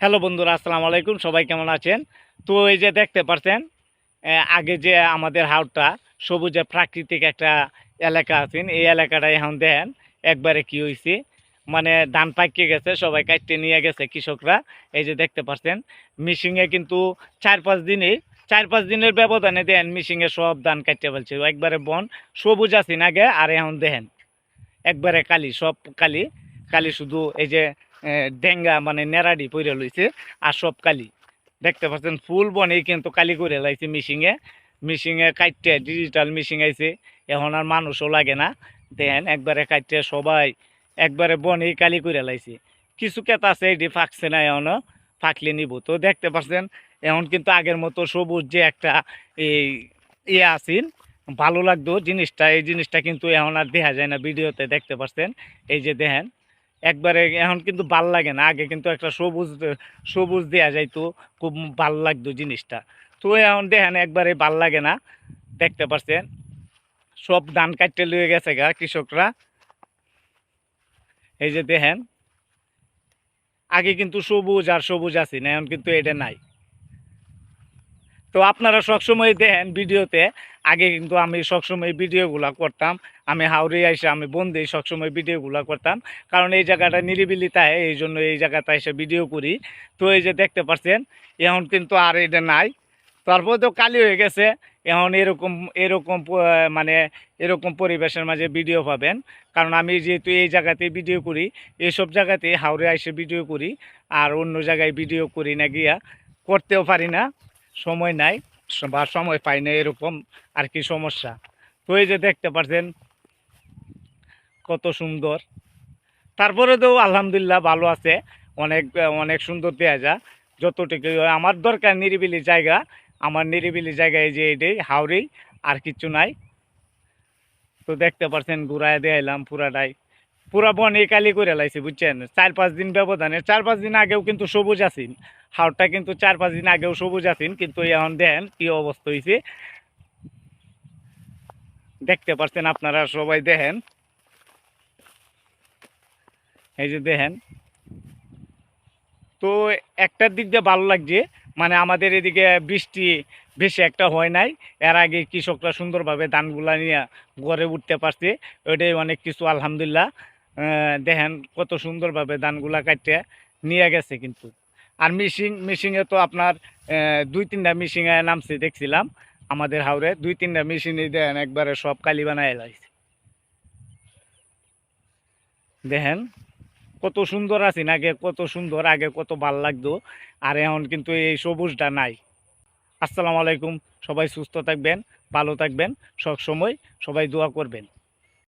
Hello বন্ধুরা, আসসালামু আলাইকুম। সবাই কেমন আছেন? তো এই যে দেখতে পাচ্ছেন, আগে যে আমাদের হাওরটা সবুজে প্রাকৃতিক একটা এলাকা আছেন, এই এলাকাটা এখন দেখেন একবারে কি হয়েছে, মানে ধান পাকিয়ে গেছে, সবাই কাটতে নিয়ে গেছে কৃষকরা। এই যে দেখতে পাচ্ছেন মিশিংয়ে কিন্তু 4-5 দিনে 4-5 দিনের ব্যবধানে দেন মিশিংয়ে সব ধান কাটতে ফেলছে, একবারে বন সবুজ আছেন আগে, আর এখন দেখেন একবারে কালি, সব কালি কালি, শুধু এই যে ডেঙ্গা মানে নেড়াডি পইরা লইছে, আর সব কালি দেখতে পাচ্ছেন। ফুল বনেই কিন্তু কালি করে লাইছে মিশিংয়ে। মিশিংয়ে কাটতে ডিজিটাল মিশিং আইছে, এখন আর মানুষও লাগে না। দেখেন একবারে কাটতে সবাই একবারে বনেই কালি করে লাইছে। কিছু ক্ষেত আছে এটি ফাঁকছে না, এখনও ফাঁকলে নিব। তো দেখতে পাচ্ছেন এখন কিন্তু আগের মতো সবুজ যে একটা এই ইয়ে আসিন, ভালো লাগতো জিনিসটা, এই জিনিসটা কিন্তু এখন আর দেখা যায় না। ভিডিওতে দেখতে পাচ্ছেন, এই যে দেখেন একবারে এখন কিন্তু ভাল লাগে না। আগে কিন্তু একটা সবুজ সবুজ দেয়া যাইতো, খুব ভাল লাগতো জিনিসটা। তো এখন দেখেন একবারে ভাল লাগে না। দেখতে পাচ্ছেন সব ধান কাটতে লয়ে গেছে গা কৃষকরা। এই যে দেখেন আগে কিন্তু সবুজ আর সবুজ আছি না, এখন কিন্তু এটা নাই। তো আপনারা সবসময় দেখেন ভিডিওতে, আগে কিন্তু আমি সবসময় ভিডিওগুলা করতাম। আমি হাওড়ে এসে আমি বন্ধে সবসময় ভিডিওগুলা করতাম, কারণ এই জায়গাটা নিরিবিলি তাই, এই জন্য এই জায়গাটা এসে ভিডিও করি। তো এই যে দেখতে পাচ্ছেন এখন কিন্তু আর এটা নাই। তারপর তো কালি হয়ে গেছে। এখন এরকম এরকম মানে এরকম পরিবেশের মাঝে ভিডিও পাবেন, কারণ আমি যেহেতু এই জায়গাতে ভিডিও করি, এইসব জায়গাতে হাওড়ে এসে ভিডিও করি, আর অন্য জায়গায় ভিডিও করি না, গিয়া করতেও পারি না, সময় নাই বা সময় পাই না, এরকম আর কি সমস্যা। তো এই যে দেখতে পাচ্ছেন কত সুন্দর। তারপরে তো আলহামদুলিল্লাহ ভালো আছে, অনেক অনেক সুন্দর দেয়া যায় যতটুকু আমার দরকার। নিরিবিলি জায়গা, আমার নিরিবিলি জায়গায় যে এটাই হাওড়েই, আর কিচ্ছু নাই। তো দেখতে পাচ্ছেন ঘুরায় দেখাইলাম পুরাটাই, পুরা বন এই কালি করে লাইছে, বুঝছেন। 4-5 দিন ব্যবধানে, 4-5 দিন আগেও কিন্তু সবুজ আছেন হাওরটা, কিন্তু 4-5 দিন আগেও সবুজ আছেন, কিন্তু এখন দেখেন কি অবস্থা হয়েছে। দেখতে পাচ্ছেন আপনারা সবাই দেখেন, এই যে দেখেন। তো একটার দিক দিয়ে ভালো লাগছে, মানে আমাদের এদিকে বৃষ্টি বেশি একটা হয় নাই। এর আগে কৃষকরা সুন্দরভাবে ধানগুলা নিয়ে গড়ে উঠতে পারছে, ওইটাই অনেক কিছু আলহামদুলিল্লাহ। দেখেন কত সুন্দরভাবে ধানগুলা কাটতে নিয়ে গেছে কিন্তু। আর মিশিংয়ে তো আপনার 2-3টা মিশিংয়ে নামছে দেখছিলাম, আমাদের হাওরে 2-3টা মেশিনই দেখেন একবারে সব কালি বানায় লাইছে। দেখেন কত সুন্দর আছি না, আগে কত সুন্দর, আগে কত ভাল লাগতো, আর এখন কিন্তু এই সবুজটা নাই। আসসালামু আলাইকুম। সবাই সুস্থ থাকবেন, ভালো থাকবেন, সব সময় সবাই দোয়া করবেন।